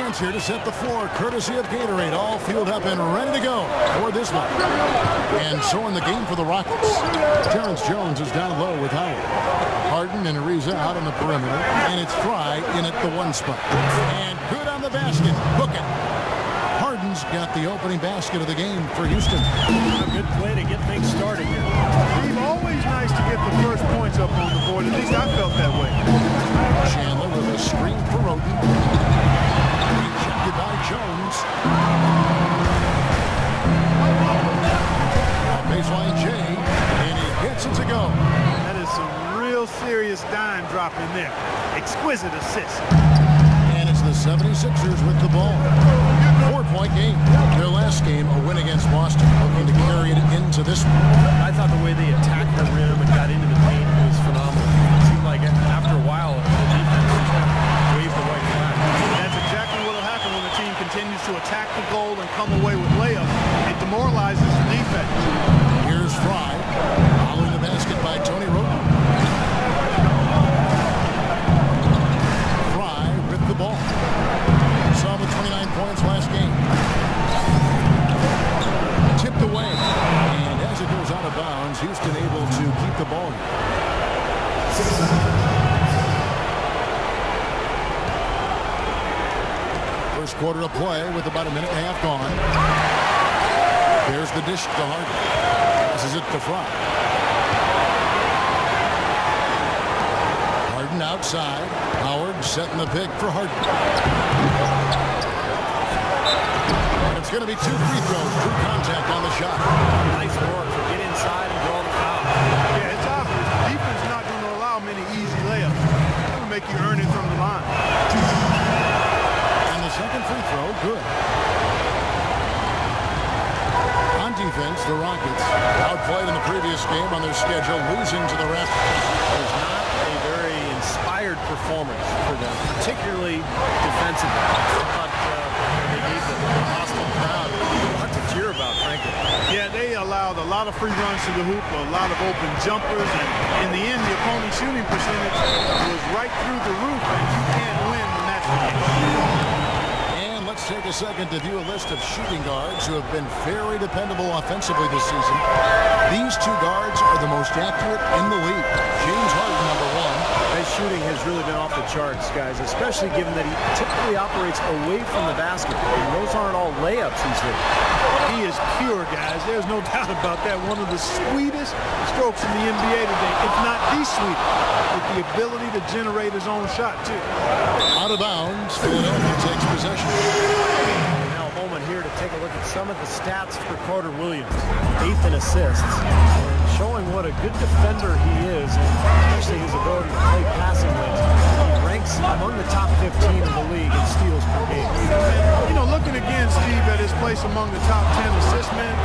Terrence here to set the floor, courtesy of Gatorade, all fueled up and ready to go for this one. And so in the game for the Rockets, Terrence Jones is down low with Howard. Harden and Ariza out on the perimeter, and it's Fry in at the one spot. And good on the basket. Book it. Harden's got the opening basket of the game for Houston. A good play to get things started here. Steve, always nice to get the first points up on the board. At least I felt that way. Chandler with a screen for Roden. Rejected by Jones. Baseline J, and he gets it to go. That is some real serious dime drop in there. Exquisite assist. And it's the 76ers with the ball. 4-point game. Their last game, a win against Boston, looking to carry it into this one. I thought the way they attacked the rim and got into the paint was phenomenal. It seemed like after a while, the defense just kind of waved the white flag. That's exactly what will happen when the team continues to attack the goal and come away with layups. It demoralizes the defense. Here's Fry, following the basket by Tony Roden. Fry with the ball. Saw with 29 points last game. Tipped away, and as it goes out of bounds, Houston able to keep the ball. First quarter of play with about a minute and a half gone. There's the dish to Harden. This is it to Fry. Harden outside. Howard setting the pick for Harden. And it's going to be 2 free throws. True contact on the shot. Nice work to get inside and draw the foul. Yeah, it's obvious. The defense is not going to allow many easy layups. It's going to make you earn it from the line. And the second free throw, good. On defense, the Rockets outplayed in the previous game on their schedule, losing to the Raptors. It was not a very inspired performance for them, particularly defensively. I thought they gave the hostile crowd a lot to cheer about, frankly. Yeah, they allowed a lot of free runs to the hoop, a lot of open jumpers, and in the end, the opponent's shooting percentage was right through the roof, and you can't win when that's the case. Let's take a second to view a list of shooting guards who have been very dependable offensively this season. These 2 guards are the most accurate in the league. James Harden, number 1. His shooting has really been off the charts, guys, especially given that he typically operates away from the basket. And those aren't all layups he's hitting. He is pure, guys. There's no doubt about that. One of the sweetest strokes in the NBA today, if not the sweetest, with the ability to generate his own shot, too. Out of bounds, Philadelphia takes possession. Now a moment here to take a look at some of the stats for Carter Williams. 8th in assists, showing what a good defender he is, and especially his ability to play passing lanes. He ranks among the top 15 in the league in steals per game. You know, looking again, Steve, at his place among the top 10 assist men,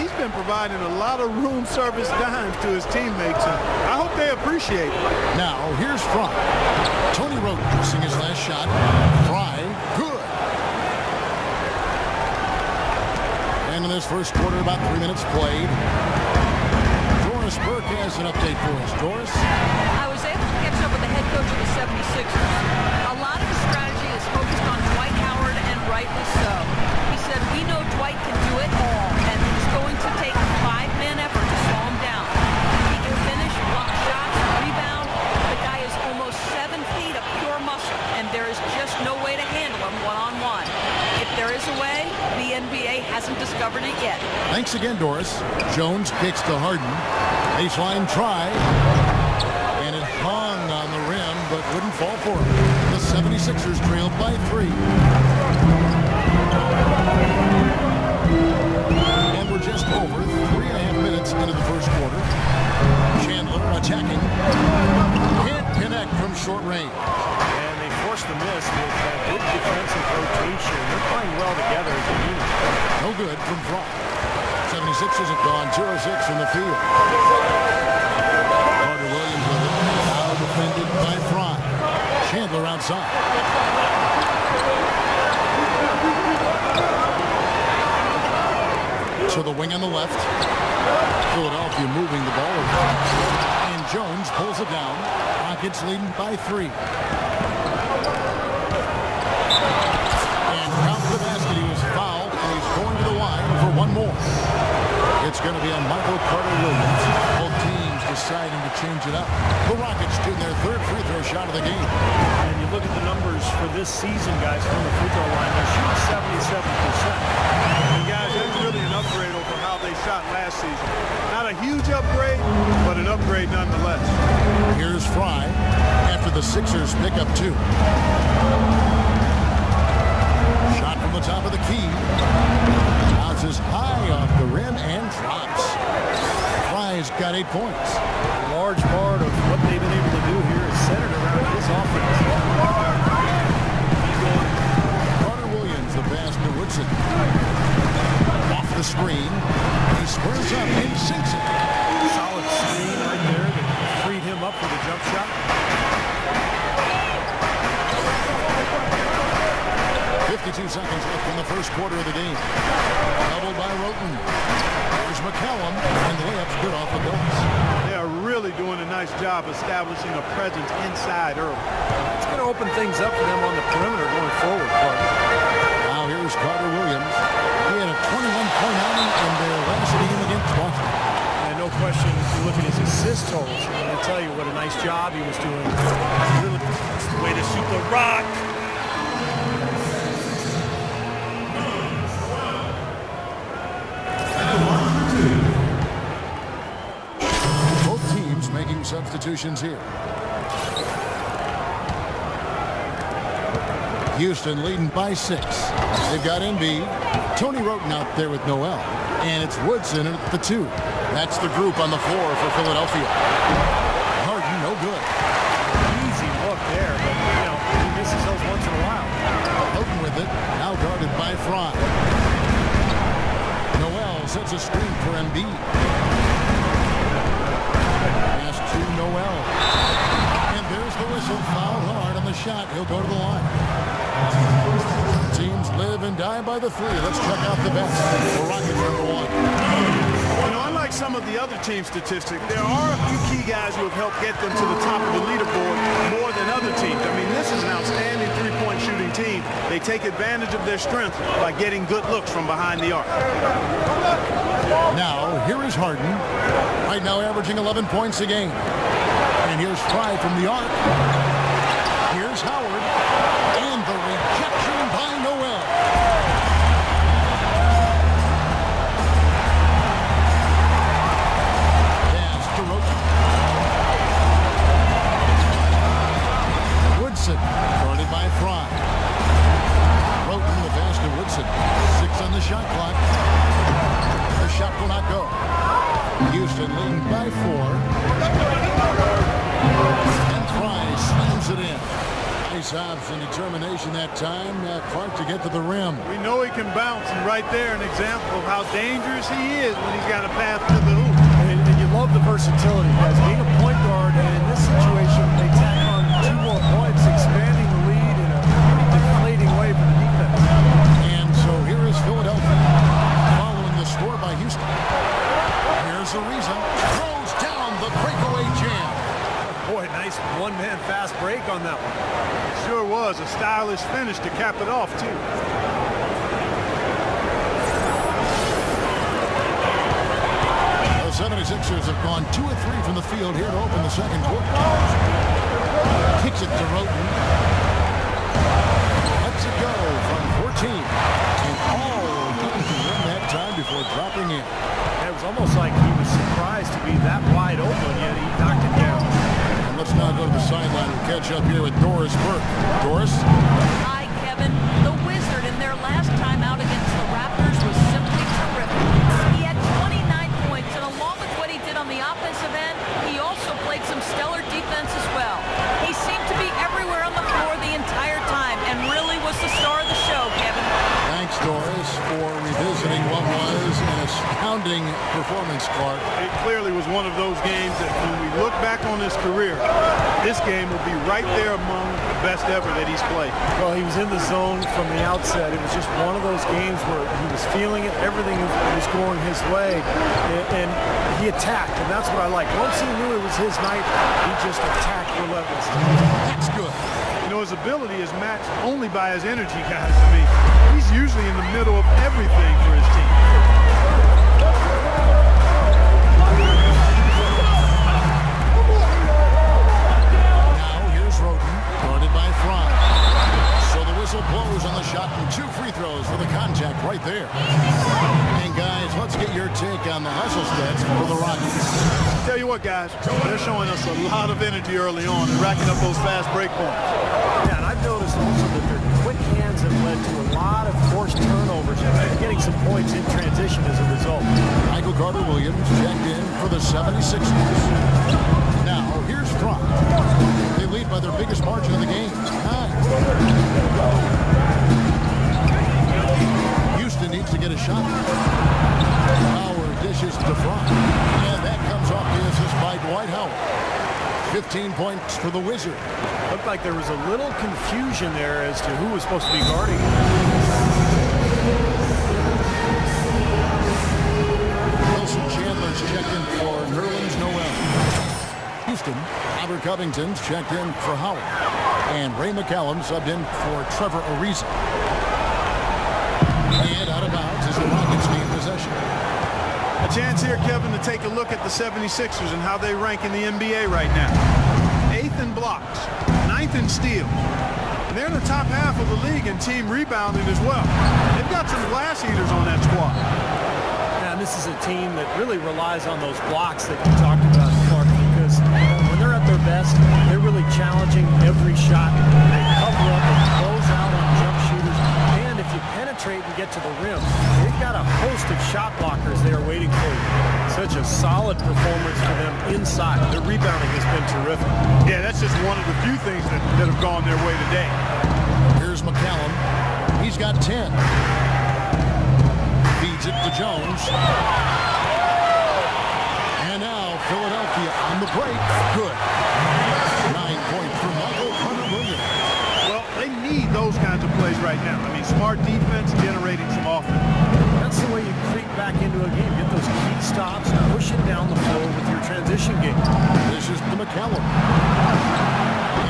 he's been providing a lot of room service dimes to his teammates, and I hope they appreciate it. Now, here's Fry. Tony Roden missing his last shot. Fry, good. And in this first quarter, about 3 minutes played. Doris Burke has an update for us. Doris? I was able to catch up with the head coach of the 76ers. A lot of the strategy is focused on Dwight Howard, and rightly so. He said, we know Dwight can do it all, and it's going to take a 5-man effort to slow him down. He can finish, block shots, rebound. The guy is almost 7 feet of pure muscle, and there is just no way to handle him one-on-one. If there is a way, the NBA hasn't discovered it yet. Thanks again, Doris. Jones kicks to Harden. Baseline try. And it hung on the rim, but wouldn't fall for him. The 76ers trailed by 3. And we're just over 3.5 minutes into the first quarter. Chandler attacking. Can't connect from short range. And they forced the miss with good defensive rotation. They're playing well together as a unit. No good from Fry. 76ers have gone 2 of 6 from the field. Carter Williams with it. Now defended by Fry. Chandler outside. To the wing on the left. Philadelphia moving the ball around. And Jones pulls it down. Rockets leading by 3. going to be on Michael Carter-Williams. Both teams deciding to change it up. The Rockets shooting their third free throw shot of the game. And you look at the numbers for this season, guys, from the free throw line. They're shooting 77%. And guys, that's really an upgrade over how they shot last season. Not a huge upgrade, but an upgrade nonetheless. Here's Fry after the Sixers pick up 2. Shot from the top of the key. Bounces high off the rim and drops. Fry's got 8 points. A large part of what they've been able to do here is centered around his offense. Carter-Williams, the pass to Woodson. Off the screen. He squares up and sinks it. Solid screen right there that freed him up for the jump shot. 52 seconds left in the first quarter of the game. Doubled by Roten. There's McCallum, and the layup's good off the glass. They are really doing a nice job establishing a presence inside early. It's going to open things up for them on the perimeter going forward. Now here's Carter-Williams. He had a 21-point outing in their last game against Boston. And no question, if you look at his assist totals, I'm going to tell you what a nice job he was doing. Really, that's the way to shoot the rock. Both teams making substitutions here. Houston leading by 6. They've got Embiid, Tony Roten out there with Noel, and it's Woodson at the 2. That's the group on the floor for Philadelphia. Harden, no good. Easy look there, but he misses those once in a while. Roten with it, now guarded by Fry. Noel sets a screen for Embiid. Pass to Noel. And there's the whistle, foul hard on the shot. He'll go to the line. Teams live and die by the 3. Let's check out the best for Rockets #1. Unlike some of the other team statistics, there are a few key guys who have helped get them to the top of the leaderboard more than other teams. I mean, this is an outstanding three-point shooting team. They take advantage of their strength by getting good looks from behind the arc. Now, here is Harden. Right now averaging 11 points a game. And here's Fry from the arc. Here's Howard. And the rejection by Noel. Pass to Roten. Woodson, guarded by Fry. Roten, the pass to Woodson. 6 on the shot clock. The shot will not go. Houston leading by 4. And Fry slams it in. Nice hops and determination that time. Clark to get to the rim. We know he can bounce, and right there an example of how dangerous he is when he's got a path to the hoop. And you love the versatility, guys. Being a point guard, and in this situation, they tack on 2 more points, expanding the lead in a deflating way for the defense. And so here is Philadelphia following the score by Houston. Here's Ariza. Throws down the breakaway jam. Boy, nice one-man fast break on that one. Sure was a stylish finish to cap it off, too. The 76ers have gone 2 of 3 from the field here to open the second quarter. Kicks it to Roten. Lets it go from 14. And all done to win that time before dropping in. It was almost like he was surprised to be that wide open, yet he knocked it down. And let's now go to the sideline and catch up here with Doris Burke. Doris? Hi, Kevin. The Wizard in their last time out against the Raptors was simply terrific. He had 29 points, and along with what he did on the offensive end, he also played some stellar defense as well. He seemed to be everywhere on the floor the entire time and really was the star of the show, Kevin. Thanks, Doris, for revisiting what was an astounding performance, Clark. It clearly was one of those games that when we look back on his career, this game will be right there among the best ever that he's played. Well, he was in the zone from the outset. It was just one of those games where he was feeling it. Everything was going his way, and he attacked, and that's what I like. Once he knew it was his night, he just attacked relentlessly. That's good. You know, his ability is matched only by his energy, guys. I mean, he's usually in the middle of everything for his team. goes on the shot and 2 free throws for the contact right there. And guys, let's get your take on the hustle stats for the Rockets. Tell you what, guys, they're showing us a lot of energy early on and racking up those fast break points. Yeah, and I've noticed also that their quick hands have led to a lot of forced turnovers and getting some points in transition as a result. Michael Carter-Williams checked in for the 76ers. Now, here's Fromm. They lead by their biggest margin of the game, 9. Houston needs to get a shot. Howard dishes to Fromm. And that comes off the assist by Dwight Howard. 15 points for the Wizard. Looked like there was a little confusion there as to who was supposed to be guarding. Wilson Chandler's checked in for Nerlens Noel. Houston, Albert Covington's checked in for Howard. And Ray McCallum subbed in for Trevor Ariza. And out of bounds is the Rockets gain possession. A chance here, Kevin, to take a look at the 76ers and how they rank in the NBA right now. 8th in blocks, 9th in steals. And they're in the top half of the league in team rebounding as well. They've got some glass eaters on that squad. And this is a team that really relies on those blocks that you talked about, Clark, because when they're at their best, they're really challenging every shot. They cover up and close out on jump shooters. And if you penetrate and get to the rim, they've got a host of shot blockers there waiting for you. Such a solid performance for them inside. Their rebounding has been terrific. Yeah, that's just one of the few things that have gone their way today. Here's McCallum. He's got 10. Feeds it to Jones. And now Philadelphia on the break. Good. 9 points for Michael Carter-Williams. Well, they need those kinds of plays right now. I mean, smart defense generating some offense. That's the way you creep back into a game. Get those key stops and push it down the floor with your transition game. This is to McCallum.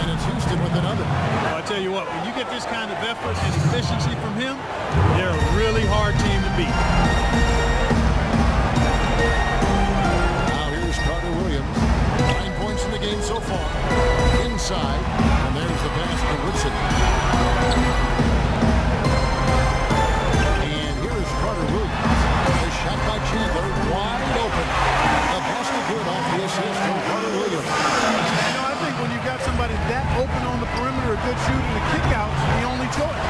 And it's Houston with another. Well, I tell you what, when you get this kind of effort and efficiency from him, they're a really hard team to beat. Now here's Carter-Williams. 9 points in the game so far. Inside. And there's the pass to Woodson. And here is Carter-Williams. A shot by Chandler. Wide open. A basket good off the assist from Carter-Williams. You know, I think when you've got somebody that open on the perimeter, a good shoot and a kick out's the only choice.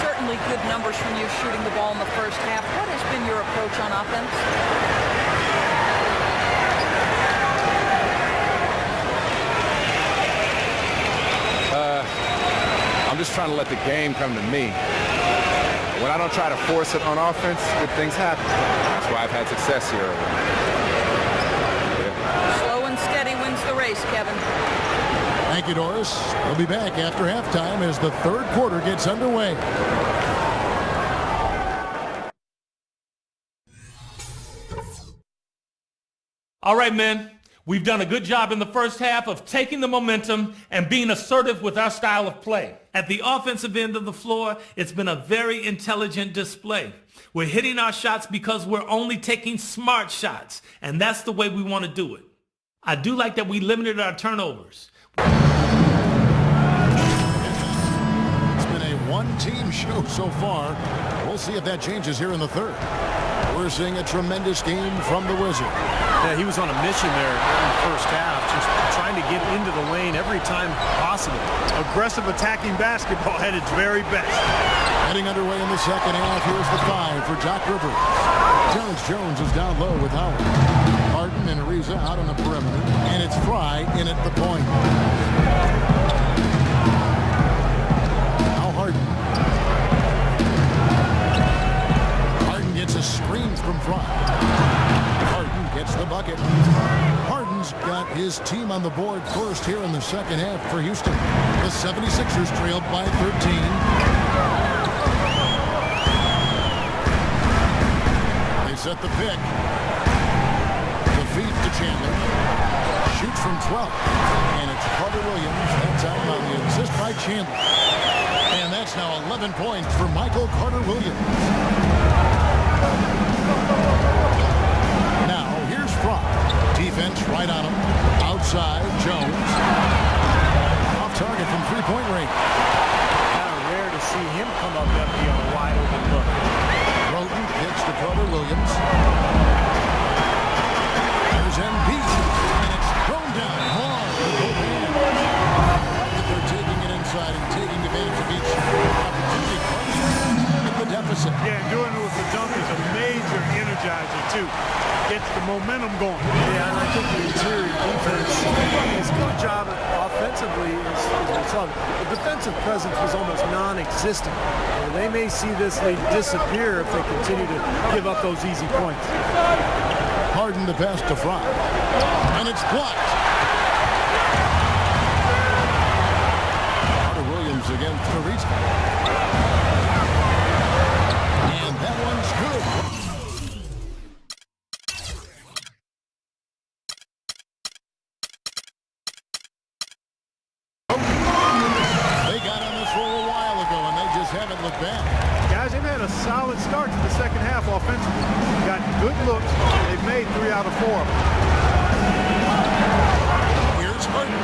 Certainly good numbers from you shooting the ball in the first half. What has been your approach on offense? I'm just trying to let the game come to me. When I don't try to force it on offense, good things happen. That's why I've had success here. Slow and steady wins the race, Kevin. Thank you, Doris. We'll be back after halftime as the third quarter gets underway. All right, men. We've done a good job in the first half of taking the momentum and being assertive with our style of play. At the offensive end of the floor, it's been a very intelligent display. We're hitting our shots because we're only taking smart shots, and that's the way we want to do it. I do like that we limited our turnovers. It's been a one-team show so far. We'll see if that changes here in the third. We're seeing a tremendous game from the Wizard. Yeah, he was on a mission there in the first half, just trying to get into the lane every time possible. Aggressive attacking basketball at its very best. Heading underway in the second half, here's the 5 for Doc Rivers. Terrence Jones is down low with Howard. Harden and Ariza out on the perimeter, and it's Fry in at the point. Now Harden. Harden gets a screen from Fry. Harden gets the bucket. Harden's got his team on the board first here in the second half for Houston. The 76ers trailed by 13. Set the pick. The feed to Chandler. Shoots from 12. And it's Carter-Williams. That's out on the assist by Chandler. And that's now 11 points for Michael Carter-Williams. Now, here's Fromm. Defense right on him. Outside, Jones. Off target from three-point range. Kind of rare to see him come up empty on a wide open look. Roten gets to Carter Williams. There's Embiid, and it's thrown down hard with both hands. They're taking it inside and taking advantage of each opportunity. At the deficit. Yeah, and doing it with the dunk is a major energizer, too. Gets the momentum going. Yeah, and I think the interior defense has done a job offensively. The defensive presence was almost non-existent. They may see this lead disappear if they continue to give up those easy points. Harden the pass to Fry. And it's blocked. Carter Williams against Teresa. And that one's good. They got on this roll a while ago, and they just haven't looked back. Guys, they've had a solid start to the second half offensively. Got good looks. They've made 3 out of 4 of them. Here's Harden.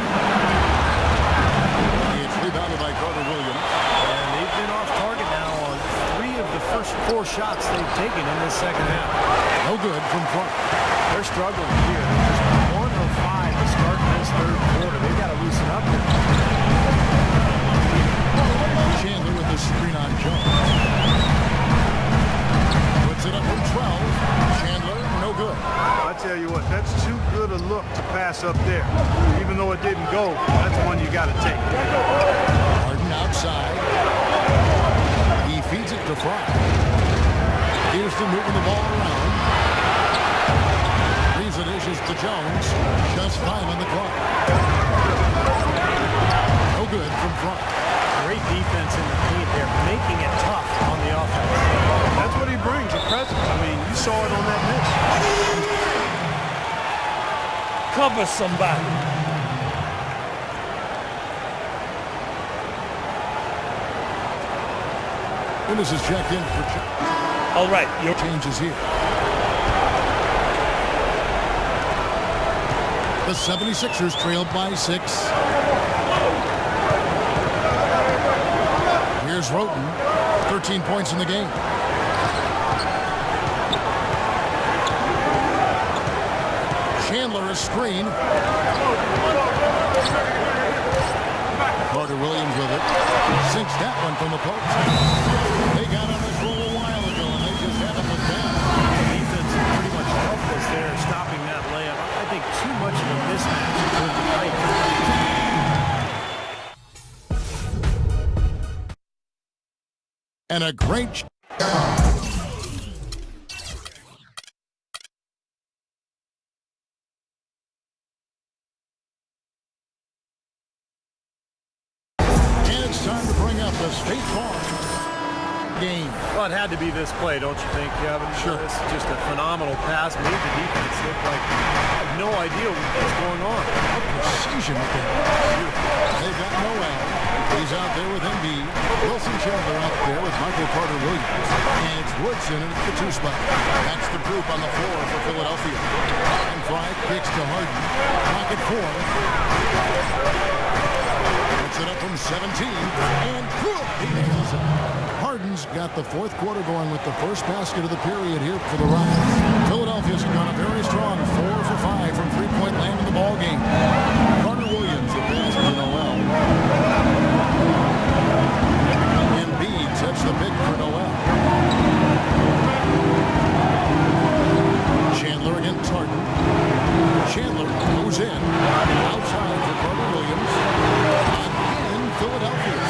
It's rebounded by Carter Williams. And they've been off target now on 3 of the first 4 shots they've taken in this second half. No good from front. They're struggling here. They're just 1 of 5 to start this third quarter. They've got to loosen up here. Chandler with the screen on Jones. Puts it up from 12. Chandler, no good. I tell you what, that's too good a look to pass up there. Even though it didn't go, that's one you got to take. Harden outside. He feeds it to Fry. Houston moving the ball around. Reza dishes to Jones. Just 5 on the clock. No good from front. Great defense in the paint there, making it tough on the offense. That's what he brings, a presence. I mean, you saw it on that miss. Cover somebody. And this is checked in for All right, your changes here. The 76ers trailed by 6. Here's Roten, 13 points in the game. Chandler a screen. Carter Williams with it. Sinks that one from the post. They got on this roll a while ago, and they just haven't looked back. The defense is pretty much helpless there, stopping that layup. I think too much of a mismatch in terms of height. And a great and it's time to bring up the State Farm game. Well, it had to be this play, don't you think, Kevin? Sure. This is just a phenomenal pass. Made the defense look like they had no idea what was going on. Precision with that. They've got Noel. He's out there with Embiid. Wilson Chandler out there with Michael Carter Williams. And it's Woodson at the 2 spot. That's the group on the floor for Philadelphia. And Fry kicks to Harden. Clock at 4. Puts it up from 17. And he nails it. Harden's got the fourth quarter going with the first basket of the period here for the Rockets. Philadelphia's gone a very strong 4 for 5 from three-point land in the ball game. Carter Williams, the pass to Noel. Embiid sets the pick for Noel. Chandler against Harden. Chandler goes in. Outside for Carter Williams. Again, Philadelphia.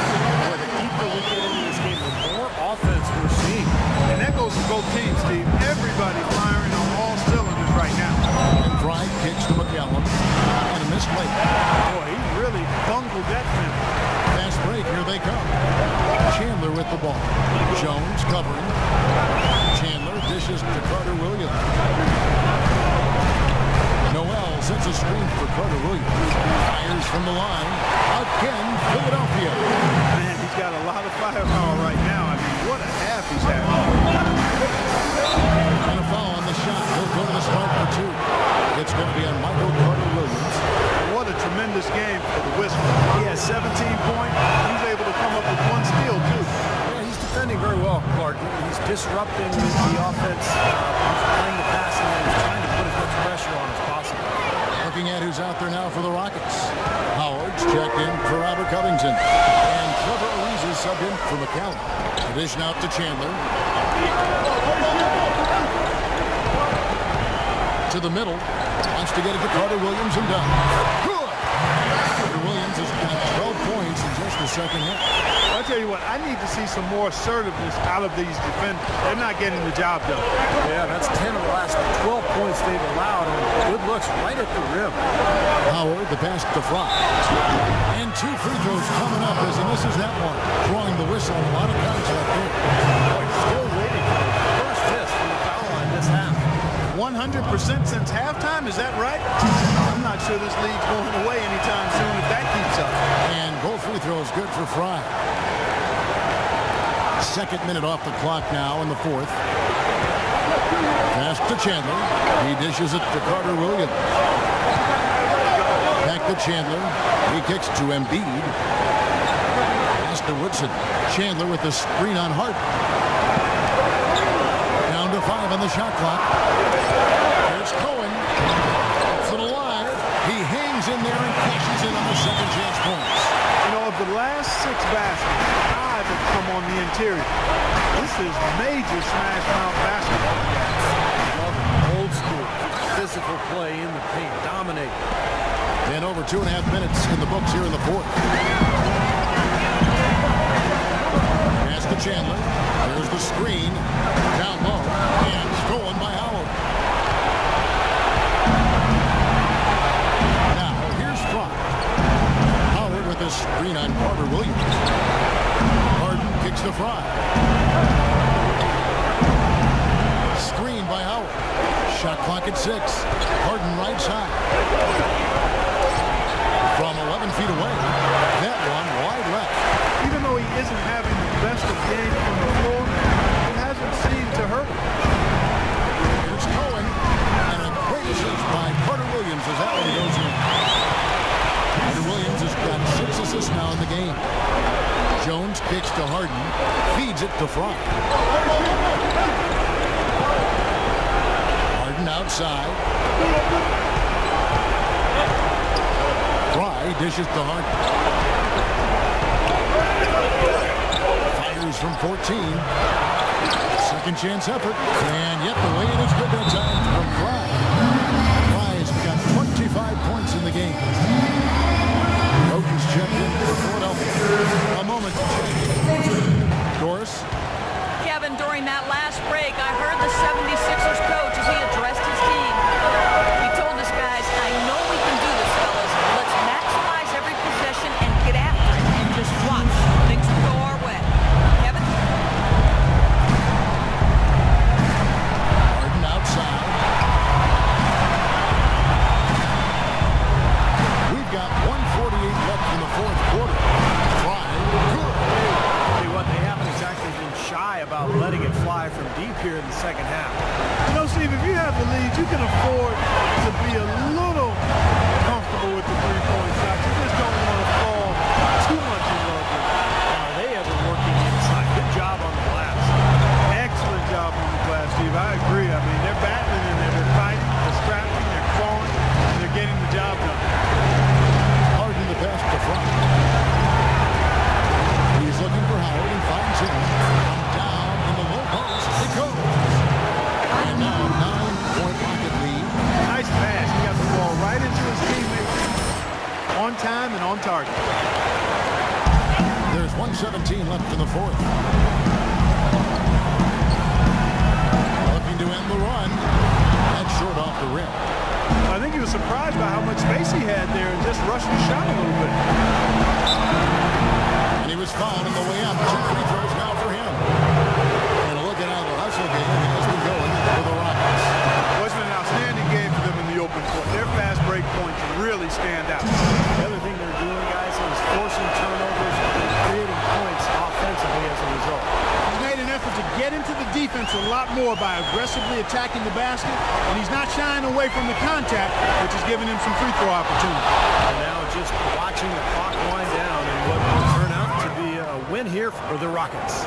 Boy, the deeper we get into this game, the more offense we're seeing. And that goes for both teams, Steve. Everybody firing on all cylinders right now. And Fry kicks to McCallum. And a missed late. Boy, he really bungled that finish. Fast break, here they come. Chandler with the ball. Jones covering. Chandler dishes to Carter Williams. Noel sets a screen for Carter Williams. Fires from the line. Again, Philadelphia. Man, he's got a lot of firepower right now. I mean, what a half he's had. And a foul on the shot. He'll go to the start for 2. It's going to be on Michael Carter Williams. What a tremendous game for the Wizards. He has 17 disrupting the offense, playing the passing lanes, trying to put as much pressure on as possible. Looking at who's out there now for the Rockets. Howard's checked in for Robert Covington. And Trevor Ariza is subbed in for McCallum. Division out to Chandler. To the middle. Wants to get it to Carter Williams and done. Good! Carter Williams has got 12 points in just the second half. I'll tell you what, I need to see some more assertiveness out of these defenders. They're not getting the job done. Yeah, that's 10 of the last 12 points they've allowed, and good looks right at the rim. Howard, the pass to Fry. And 2 free throws coming up as he misses that one. Drawing the whistle, a lot of contact there. Still waiting for the first miss from the foul line this half. 100% since halftime, is that right? I'm not sure this league's going away anytime soon if that keeps up. And both free throws good for Fry. Second minute off the clock now in the fourth. Pass to Chandler. He dishes it to Carter Williams. Back to Chandler. He kicks to Embiid. Pass to Woodson. Chandler with the screen on Hart. Down to 5 on the shot clock. Here's Cohen. To the line. He hangs in there and cashes in on the second chance points. You know, of the last 6 baskets, 5 have come on the interior. This is major smash mouth basketball. Old school, physical play in the paint, dominate. And over 2.5 minutes in the books here in the fourth. Pass to Chandler. There's the screen. Down low. And stolen by Howard. Now, here's Fry. Howard with a screen on Carter Williams. Harden kicks to Fry. Screen by Howard. Shot clock at 6. Harden right side. From 11 feet away. That one wide left. Even though he isn't having the best of games from the floor, it hasn't seemed to hurt him. Here's Cohen. And a great assist by Carter Williams as that one goes in. Carter Williams has got 6 assists now in the game. Jones kicks to Harden. Feeds it to Fry. Harden outside. Fry dishes to Harden. Fires from 14. Second chance effort. And yet the lay-in is good that time from Fry. Fry's got 25 points in the game. Roden's checked in for Philadelphia. A moment to check. Doris. Kevin, during that last break, I heard the 76ers coach as he addressed his team. He told us, guys, I know we can do this, fellas. Let's maximize every possession and get after it and just watch. Things will go our way. Kevin? Harden outside. We've got 1:48 left in the fourth quarter. Fry, good. Tell you what, they haven't exactly been shy about letting it fly from deep here in the second half. You know, Steve, if you have the lead, you can afford to be a little comfortable with the three-point shot. You just don't want to fall too much in love with it. They have been working inside. Good job on the glass. Excellent job on the glass, Steve. I agree. I mean, they're battling in there. They're fighting, they're scrapping, they're clawing, and they're getting the job done. Harden the pass to Fry. He's looking for Howard and finds him. Down in the low post. It goes. And now 9-point Rocket lead. Nice pass. He got the ball right into his teammates on time and on target. There's 1:17 left in the fourth. Looking to end the run. That's short off the rim. I think he was surprised by how much space he had there and just rushed the shot a little bit. And he was fouled on the way up. 2 free throws now for him. And a look at how the hustle game has been going for the Rockets. Well, it's been an outstanding game for them in the open court. Their fast break points really stand out. The other thing they're doing, guys, is forcing turnovers and creating points offensively as a result. He's made an effort to get into the defense a lot more by aggressively attacking the basket, and he's not shying away from the contact, which is giving him some free throw opportunities. And now just watching the clock wind down and what will turn out to be a win here for the Rockets.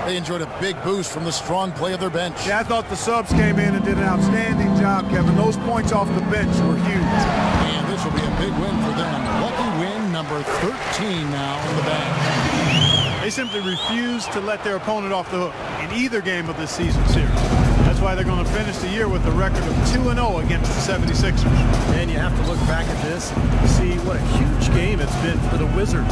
They enjoyed a big boost from the strong play of their bench. Yeah, I thought the subs came in and did an outstanding job, Kevin. Those points off the bench were huge. And this will be a big win for them. Lucky win number 13 now in the bag. They simply refuse to let their opponent off the hook in either game of this season series. That's why they're going to finish the year with a record of 2-0 against the 76ers. And you have to look back at this and see what a huge game it's been for the Wizards.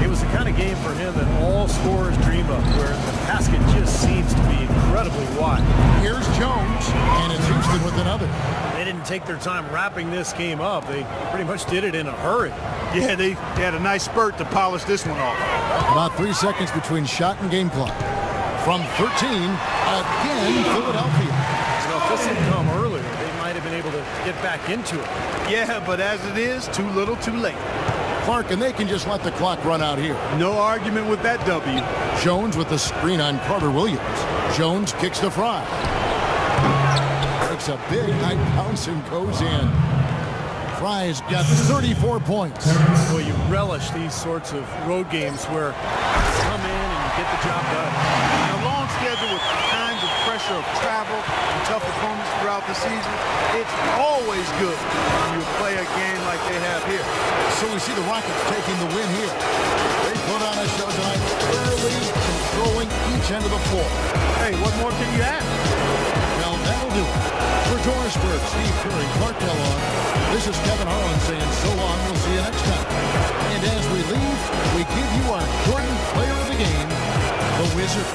It was the kind of game for him that all scorers dream of, where the basket just seems to be incredibly wide. Here's Jones, and it's Houston with another. They didn't take their time wrapping this game up. They pretty much did it in a hurry. Yeah, they had a nice spurt to polish this one off. About 3 seconds between shot and game clock. From 13, again, Philadelphia. You know, if this had come earlier, they might have been able to get back into it. Yeah, but as it is, too little, too late. Clark, and they can just let the clock run out here. No argument with that W. Jones with the screen on Carter Williams. Jones kicks to Fry. Takes a big high bounce and goes in. Fry's got 34 points. Well, you relish these sorts of road games where you come in and you get the job done. A long schedule with kinds of pressure of travel and tough opponents throughout the season, it's always good when you play a game like they have here. So we see the Rockets taking the win here. They put on a show tonight, early controlling each end of the floor. Hey, what more can you ask? Well, that'll do it. For Doris Burke, Steve Curry, Clark Kellogg, this is Kevin Harlan saying so long. We'll see you next time. And as we leave, we give you our Jordan player of the game, the Wizard.